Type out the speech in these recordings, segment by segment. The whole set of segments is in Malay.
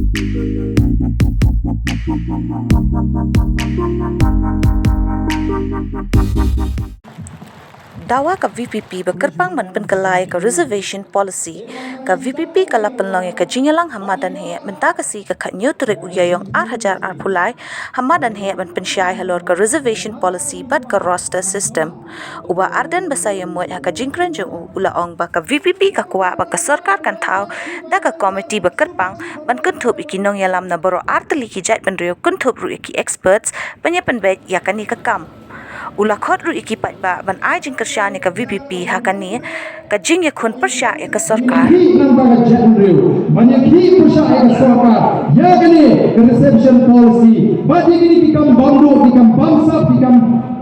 Dawa ka VPP bekerpang man penkelai ka reservation policy ka VPP kala penlong ka jinyalang hamadan he menta kasi ka khanyo turik uyayong 8,000 pulai hamadan he ban pensyai halor ka reservation policy bat ka roster system uba arden basaya muat ka jingkran jong ulaong ba ka VPP ka kuwa ba ka sarkar kan thau da ka committee bekerpang ban kuntup ikinong yalam na boro arteli ki jait ban rio kuntup ru iki experts penyepen bet yakani ka kam Ula khot ru iki pat ba ban ai jing kersya ni ka VPP hakani ka jing ya khun persya ya ka sarkar nang ba general manyaki persya ya ka sarkar ya gani ka reception policy ba gini become bandu become bangsa become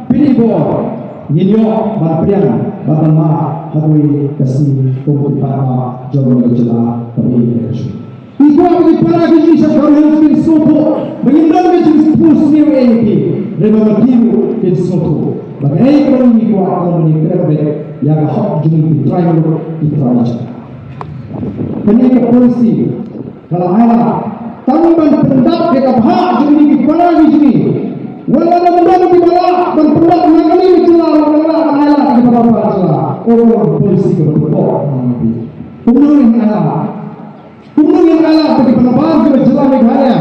pinibor ninyo ba priang ba ma hatoi kasi tungkol pa jono jela kami Ikaw ang ipalagi sa karoon ng sopo, magindang ka sa puso niyo ANP, remamatibo ng sopo. Bagay ko rin ikaw ang manikrebe, yang hak juming itrayo, itrayo. Kanina polisi, kalahana, tamban pendak ke kabha juming ipalagi juming. Wala na mandang ibala, dan pendak mengalami celah, wala ala ke bapa celah. Oh polisi ke bapa. Kumulong ala. Kumulong yang kalah bagi penerbangan ke Jalan Meghalaya.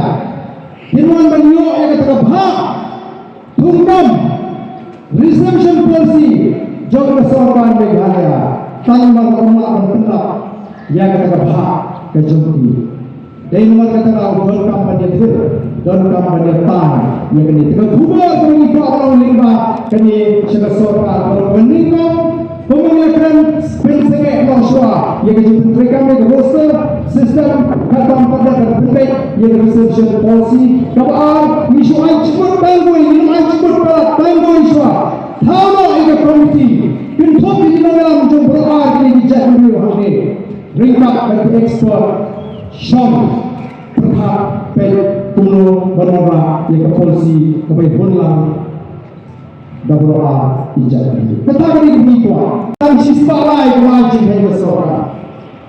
Hinuan banyo yang kata bahak tungkam reception policy jauh kesopan Meghalaya. Tanpa umat dan pendak yang kata bahak ke Jumpi. Dan nomor kata welcome pada dia, welcome pada tan yang kini tengah kubur kami kau orang lima kini sekesopan berpenikam. Pemilihan pensege masyarakat yang diperintahkan oleh roster sistem katam pada terbentuk yang reception policy kabar isu ai cepat tangguh ini ai cepat tangguh isu thama ini komiti pintu di dalam jumlah ini dijadikan oleh ringkap dan ekspor syam perhak pel kuno bermula yang polisi kepada punlang Dabroa ijazah. Katakan ini kuat. Dan sistalai wajib hanya seorang.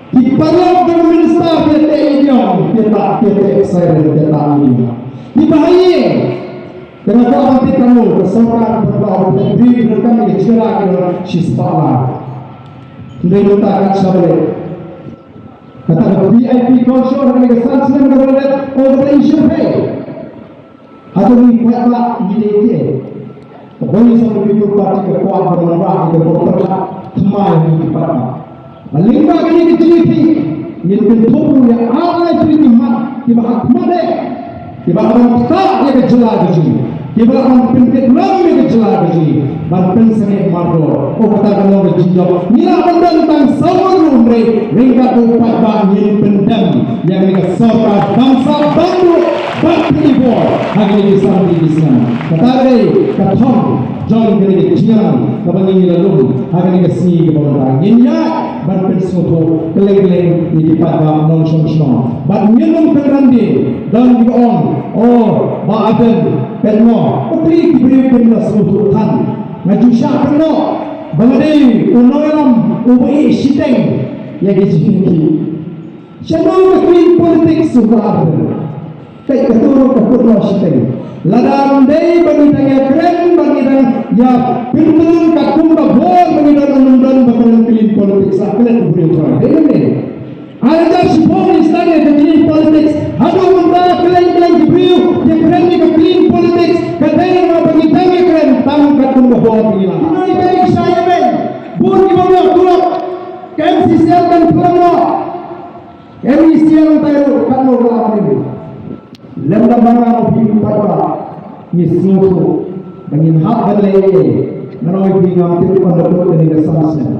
Di parlok dengan minister PT Inyong, PT saya dan PT ini. Di bahaya. Dengan kawan kita kamu kesokan berbawa dan beri berkami kecerah dengan sistalai. Tidak letakkan syabalik. Katakan VIP konsol dengan kesansian kepada orang isu pay. Atau ini kuatlah ide. Bagi sama itu parti kekuatan berubah itu berperak kembali di parah. Lima kali GDP yang bentuk yang alai prima di bawah mana? Di bawah tak yang kejelas begini. Di bawah pintu lama yang kejelas begini. Bahkan sangat marah. Oh kata kalau berjijak. Nila pendantang seluruh mereka upat bangin pendam yang mereka serta bangsa baru. Bakti bor hari ini sampai di sana. Katakan kathon John kini kejian kabangi lalu hari ini kesini kepada India berpen soto keleng-keleng di pada non-song. But minum terandi dan dion oh baaden penmo ukri diberi penmo soto tan maju syak penmo bangade unoyam ubi siteng yang disini. Siapa clean politik sudah Kaya keturut kekurang siteng. Ladang day bagi tanya keren bagi tanya ya pintuun kakumba bol bagi tanya nundan bakalan clean politics akhirnya kuburi tuan. Ini ada si polis tanya ke clean politics. Aduh munda keren kuburi dia keren ni ke clean politics. Katanya bagi tanya keren tang kakumba bol bagi lah. Ini kaya saya men. Bur di bawah tulak. KMCCL dan pulang. KMCCL tayo kan mo lawan ini. Lembah bangga lebih pada Yesus dengan hak berlei melalui bingung itu penduduk dengan kesaksian.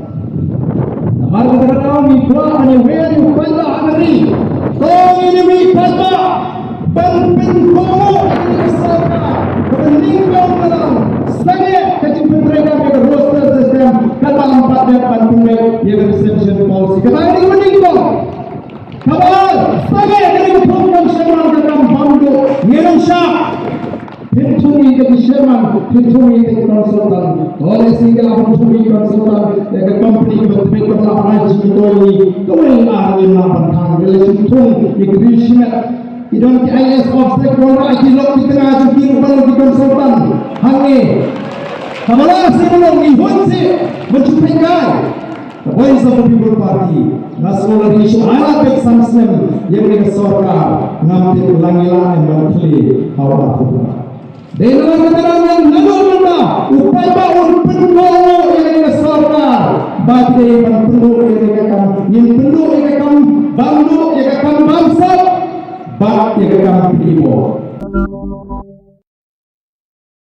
Nampak terdapat mikro hanya wehyu pada hari. Kau ini mikro penting kamu kesaksian peningkau dalam sangat kecil penterian ke roster sistem kata 4 dan pentingnya yang reception policy. Kata ini meningkau. Kabar sangat dari program Sherman dalam bandu Indonesia. Pintu ini Sherman, pintu ini konsultan. Oleh sehingga pintu ini konsultan dari company berpikir lah haji itu ini. Kau yang ahli nak bantang. Oleh pintu ini Christian idon IS obstek bola kilok di tengah jungkir baru di konsultan hangi Kamala sebelum ihunsi mencupai kai The Voice of the People Party nasional isu alat eksamsem yang dengan sorka ngamti ulangilan yang menteri awal dengan keterangan namun benda upaya baun penduduk yang dengan sorka bagi penduduk yang penduduk yang akan bangsa bak yang akan